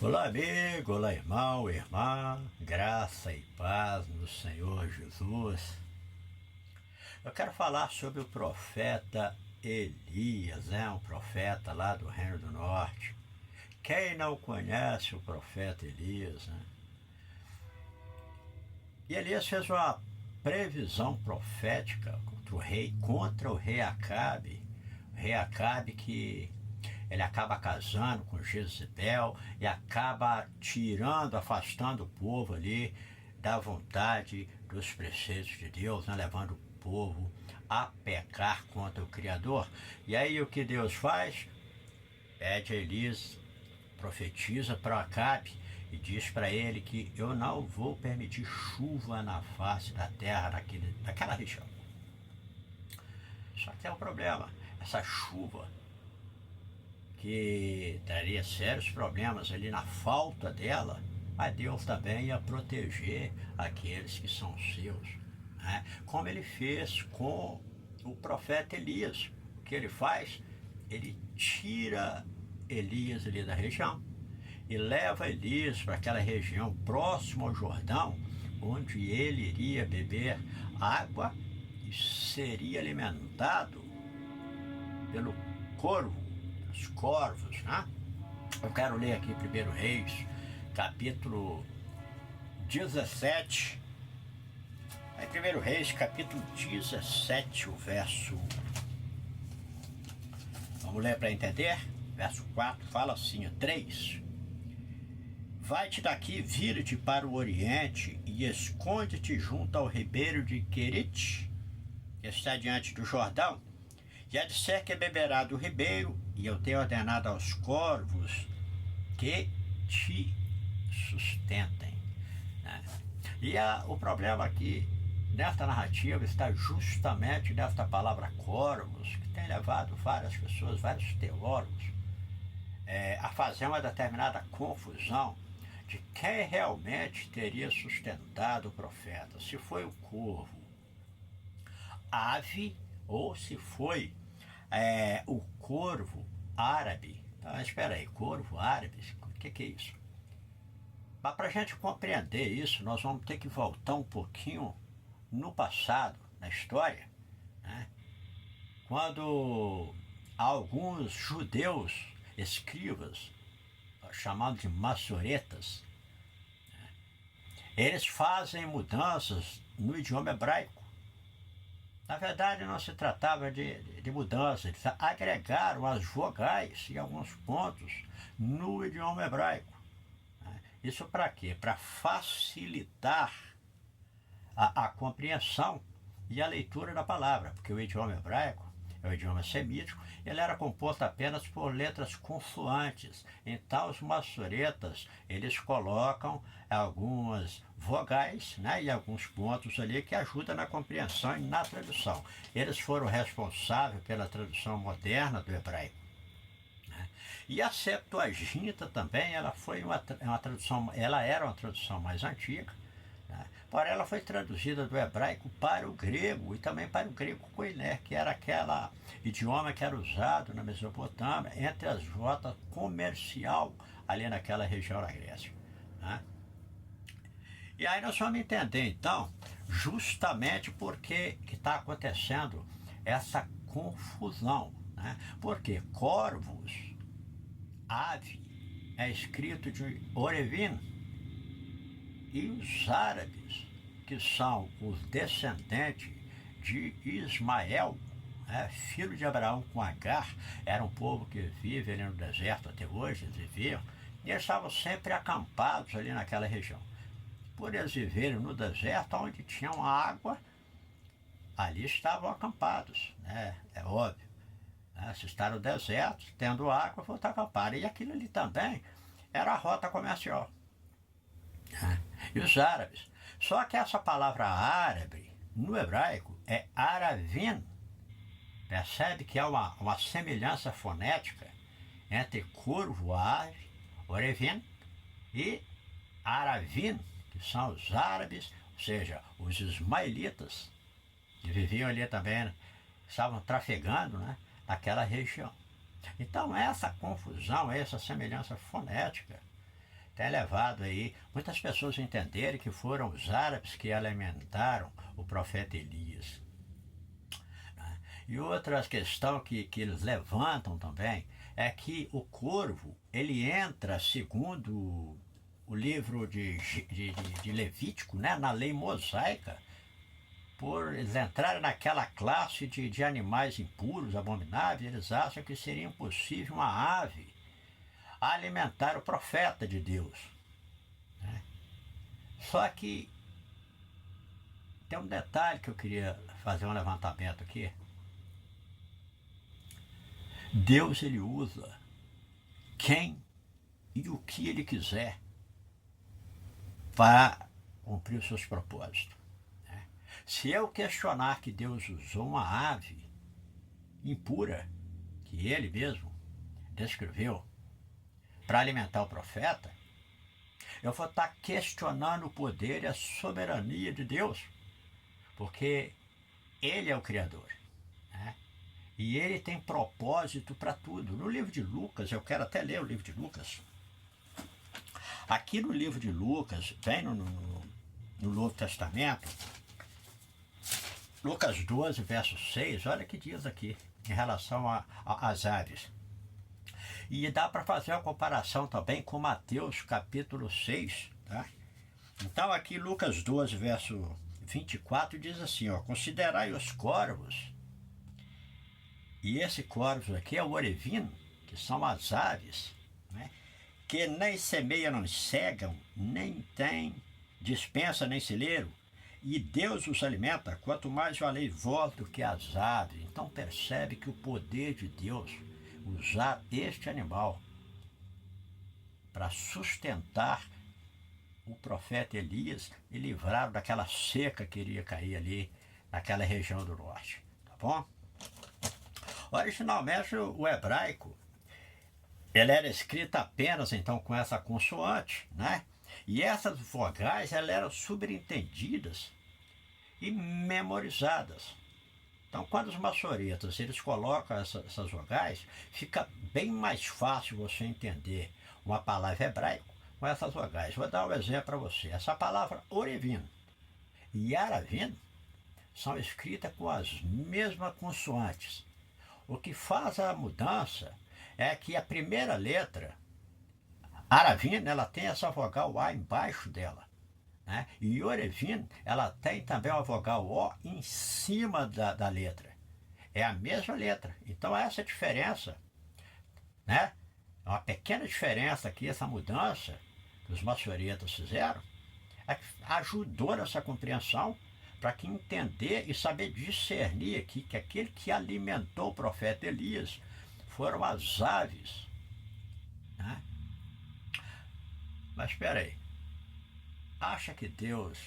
Olá, amigo, olá, irmão, irmã, graça e paz no Senhor Jesus. Eu quero falar sobre o profeta Elias, um profeta lá do Reino do Norte. Quem não conhece o profeta Elias, né? E Elias fez uma previsão profética contra o rei Acabe. O rei Acabe que ele acaba casando com Jezebel e acaba tirando, afastando o povo ali da vontade dos preceitos de Deus, né? Levando o povo a pecar contra o Criador. E aí o que Deus faz? Pede a Elias, profetiza para Acabe e diz para ele que eu não vou permitir chuva na face da terra naquela região. Só que é um problema, essa chuva que traria sérios problemas ali na falta dela, mas Deus também ia proteger aqueles que são seus, né? Como ele fez com o profeta Elias. O que ele faz? Ele tira Elias ali da região e leva Elias para aquela região próxima ao Jordão, onde ele iria beber água e seria alimentado pelo corvo, os corvos, né? Eu quero ler aqui 1 Reis, capítulo 17. Em 1 Reis, capítulo 17, o verso... Vamos ler para entender? Verso 4 fala assim, 3. Vai-te daqui, vira-te para o oriente e esconde-te junto ao ribeiro de Querite, que está diante do Jordão, e há de ser que beberá do ribeiro, e eu tenho ordenado aos corvos que te sustentem, né? E o problema aqui, nesta narrativa, está justamente nesta palavra corvos, que tem levado várias pessoas, vários teólogos, a fazer uma determinada confusão de quem realmente teria sustentado o profeta, se foi o corvo, ave, ou se foi o corvo árabe. Então, espera aí, corvo árabe, o que é isso? Mas para a gente compreender isso, nós vamos ter que voltar um pouquinho no passado, na história, né? Quando alguns judeus escribas, chamados de maçoretas, né, eles fazem mudanças no idioma hebraico. Na verdade, não se tratava de mudança, eles agregaram as vogais em alguns pontos no idioma hebraico. Isso para quê? Para facilitar a compreensão e a leitura da palavra, porque o idioma hebraico é o idioma semítico, ele era composto apenas por letras consoantes. Então os maçoretas, eles colocam algumas vogais, né, e alguns pontos ali que ajudam na compreensão e na tradução. Eles foram responsáveis pela tradução moderna do hebraico, né? E a Septuaginta também, ela foi uma tradução, ela era uma tradução mais antiga, né? Porém, ela foi traduzida do hebraico para o grego e também para o grego koiné, que era aquele idioma que era usado na Mesopotâmia entre as rotas comercial ali naquela região da Grécia, né? E aí nós vamos entender então justamente por que está acontecendo essa confusão, né? Porque corvos, ave, é escrito de Orevim, e os árabes, que são os descendentes de Ismael, filho de Abraão com Agar, era um povo que vive ali no deserto até hoje, eles viviam, e eles estavam sempre acampados ali naquela região. Por eles viverem no deserto, onde tinham água, ali estavam acampados, né? É óbvio, né? Se está no deserto, tendo água, vão estar acampados. E aquilo ali também era a rota comercial. E os árabes. Só que essa palavra árabe, no hebraico, é aravim. Percebe que há uma semelhança fonética entre corvo, ave, orevim, e aravim, que são os árabes, ou seja, os ismaelitas, que viviam ali também, estavam trafegando, né, naquela região. Então essa confusão, essa semelhança fonética, tem levado aí muitas pessoas a entenderem que foram os árabes que alimentaram o profeta Elias. E outra questão que eles levantam também é que o corvo, ele entra, segundo o livro de Levítico, né, na lei mosaica, por eles entrarem naquela classe de animais impuros, abomináveis, eles acham que seria impossível uma ave alimentar o profeta de Deus. Né? Só que tem um detalhe que eu queria fazer um levantamento aqui. Deus, ele usa quem e o que ele quiser para cumprir os seus propósitos. Né? Se eu questionar que Deus usou uma ave impura, que ele mesmo descreveu, para alimentar o profeta, eu vou estar questionando o poder e a soberania de Deus, porque ele é o Criador. Né? E ele tem propósito para tudo. No livro de Lucas, eu quero até ler o livro de Lucas. Aqui no livro de Lucas, bem no Novo Testamento, Lucas 12, verso 6, olha o que diz aqui, em relação às aves. E dá para fazer uma comparação também com Mateus capítulo 6. Tá? Então aqui Lucas 12, verso 24, diz assim, ó, considerai os corvos. E esse corvo aqui é o orevino, que são as aves, né? Que nem semeiam, não cegam, nem tem dispensa, nem celeiro, e Deus os alimenta, quanto mais valei vós do que as aves. Então percebe que o poder de Deus, usar este animal para sustentar o profeta Elias e livrar daquela seca que iria cair ali naquela região do norte. Tá bom? Originalmente o hebraico, ele era escrito apenas então com essa consoante, né? E essas vogais elas eram subentendidas e memorizadas. Então, quando os maçoretas eles colocam essas vogais, fica bem mais fácil você entender uma palavra hebraica com essas vogais. Vou dar um exemplo para você. Essa palavra orevino e aravino são escritas com as mesmas consoantes. O que faz a mudança é que a primeira letra, aravino, ela tem essa vogal A embaixo dela. Né? E orevino, ela tem também uma vogal O em cima da letra. É a mesma letra. Então essa diferença, né? É uma pequena diferença aqui, essa mudança que os maçoretas fizeram, ajudou nessa compreensão para que entender e saber discernir aqui que aquele que alimentou o profeta Elias foram as aves. Né? Mas espera aí. Acha que Deus,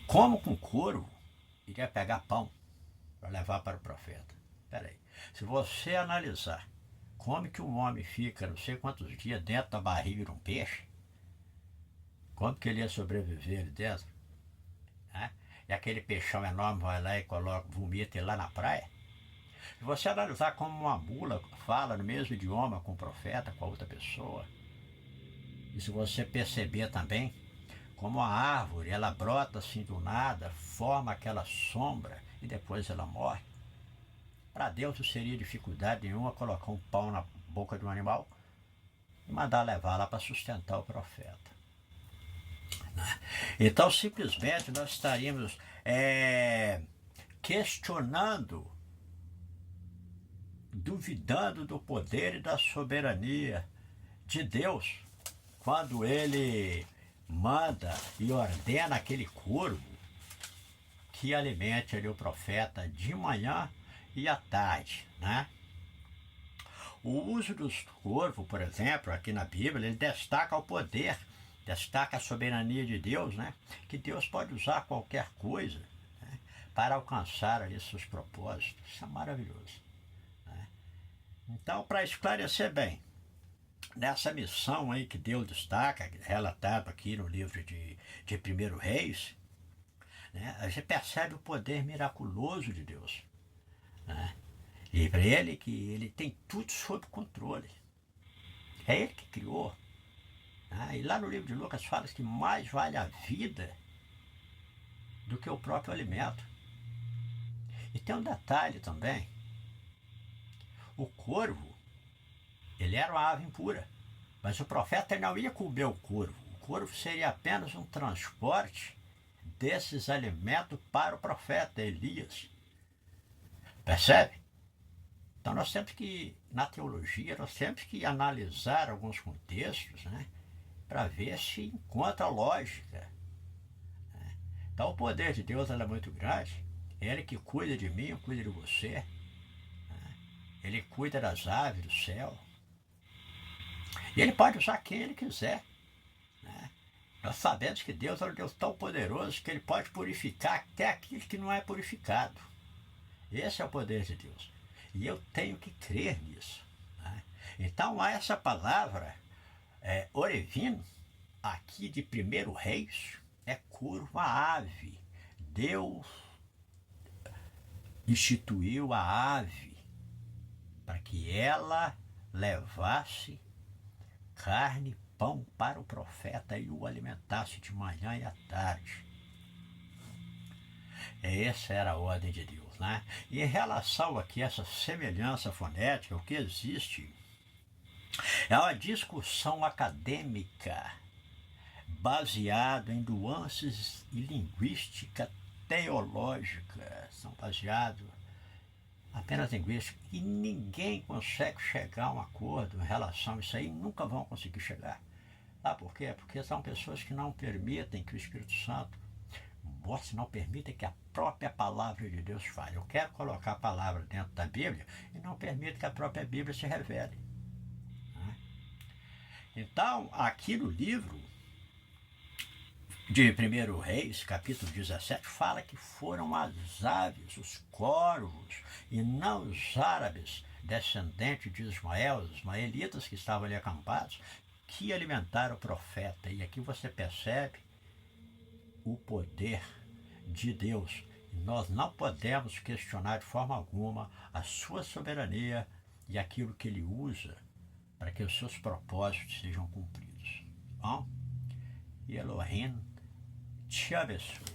como com couro, iria pegar pão para levar para o profeta? Espera aí. Se você analisar como que um homem fica não sei quantos dias dentro da barriga de um peixe, como que ele ia sobreviver ali dentro? Né? E aquele peixão enorme vai lá e coloca, vomita ele lá na praia. Se você analisar como uma mula fala no mesmo idioma com o profeta, com a outra pessoa, e se você perceber também como a árvore, ela brota assim do nada, forma aquela sombra e depois ela morre. Para Deus não seria dificuldade nenhuma colocar um pão na boca de um animal e mandar levar lá para sustentar o profeta. Então simplesmente nós estaríamos questionando, duvidando do poder e da soberania de Deus, quando ele manda e ordena aquele corvo que alimente ali o profeta de manhã e à tarde, né? O uso dos corvos, por exemplo, aqui na Bíblia, ele destaca o poder, destaca a soberania de Deus, né? Que Deus pode usar qualquer coisa, né? Para alcançar ali seus propósitos. Isso é maravilhoso. Né? Então, para esclarecer bem, nessa missão aí que Deus destaca, relatado aqui no livro de 1 Reis, né, a gente percebe o poder miraculoso de Deus. Né? E para ele que ele tem tudo sob controle. É ele que criou, né? E lá no livro de Lucas fala que mais vale a vida do que o próprio alimento. E tem um detalhe também. O corvo, ele era uma ave impura, mas o profeta não ia comer o corvo. O corvo seria apenas um transporte desses alimentos para o profeta Elias. Percebe? Então nós temos que, na teologia, nós temos que analisar alguns contextos, né, para ver se encontra lógica. Né? Então o poder de Deus é muito grande. Ele que cuida de mim, cuida de você. Né? Ele cuida das aves do céu. E ele pode usar quem ele quiser. Né? Nós sabemos que Deus é um Deus tão poderoso que ele pode purificar até aquilo que não é purificado. Esse é o poder de Deus. E eu tenho que crer nisso. Né? Então, essa palavra, orevino, aqui de 1 Reis, é curva ave. Deus instituiu a ave para que ela levasse carne, pão para o profeta e o alimentasse de manhã e à tarde. Essa era a ordem de Deus, né? E em relação aqui a essa semelhança fonética, o que existe é uma discussão acadêmica baseada em nuances e linguística teológica. São baseados apenas em linguística. E ninguém consegue chegar a um acordo em relação a isso aí, nunca vão conseguir chegar. Sabe por quê? Porque são pessoas que não permitem que o Espírito Santo mostre, não permitem que a própria palavra de Deus fale. Eu quero colocar a palavra dentro da Bíblia e não permito que a própria Bíblia se revele. Então, aqui no livro de 1 Reis, capítulo 17, fala que foram as aves, os corvos, e não os árabes, descendentes de Ismael, os ismaelitas que estavam ali acampados, que alimentaram o profeta. E aqui você percebe o poder de Deus. Nós não podemos questionar de forma alguma a sua soberania e aquilo que ele usa para que os seus propósitos sejam cumpridos. Bom? E Elohim te abençoe.